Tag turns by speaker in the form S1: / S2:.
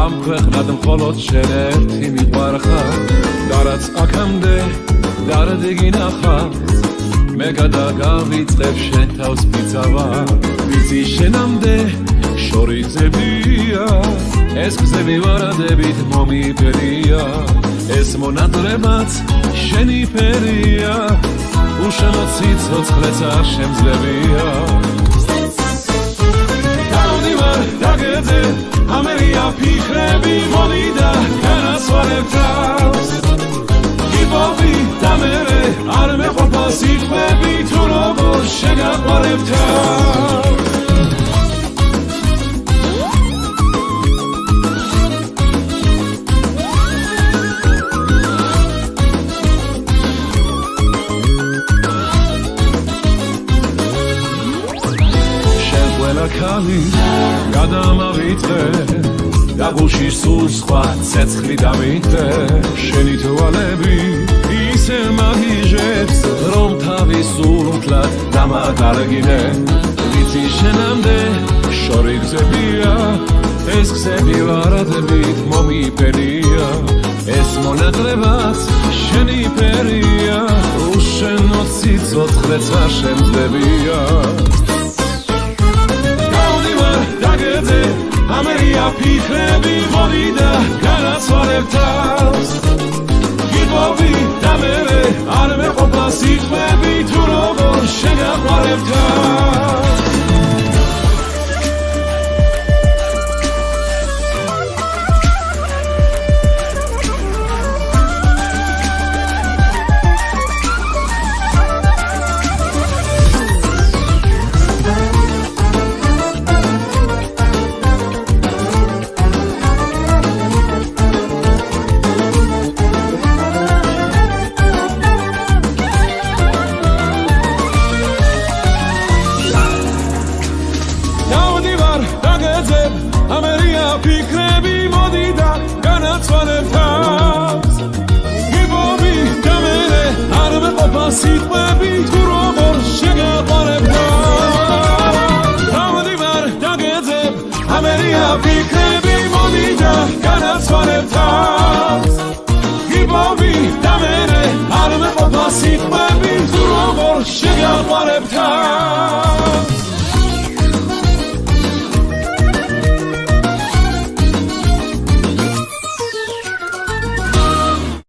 S1: ამ ქვეყნად მხოლოდ შენ ერთი მიყვარხარ და რაც აქამდე დარდი გინახავს მე გადაგავიწყებ შენ თავს ფიცავარ ვიცი შენამდე შორი გზებია ეს გზები ვარადებით მომიფერია ეს მონატრებაც შენი ფერია უშენო ციცოცხლეც არ შემძლებია დავდივარ დაგეძე ამერია ფიქრები მოდი და განასვარებ თავს გიბობი და მერე არ მეყოფა სიტყვები თუ როგორ შეგაყვარებ თავს ქალი გადამავიდე და გულში სულ სხვა ცეცხლი დამიდე შენი თვალები ისე მაგიჟებს რომ თავის სულთლად დამაგარგინე ვიცი შენამდე შორი გზებია ეს გზები ვარადებით მომიფერია ეს მონატრებაც შენი ფერია უშენო ციცოცხლეც არ შემძლებია ამერია ფიქრები მოდი და განასვარებ თავს გიბობი და მერე არ მეყოფა სიტყვები თუ როგორ შეგაყვარებ თავს ამერია ფიქრები მოდი და განაცვალებ თავს გიბობი და მერე არ მეყოფა სიტყვები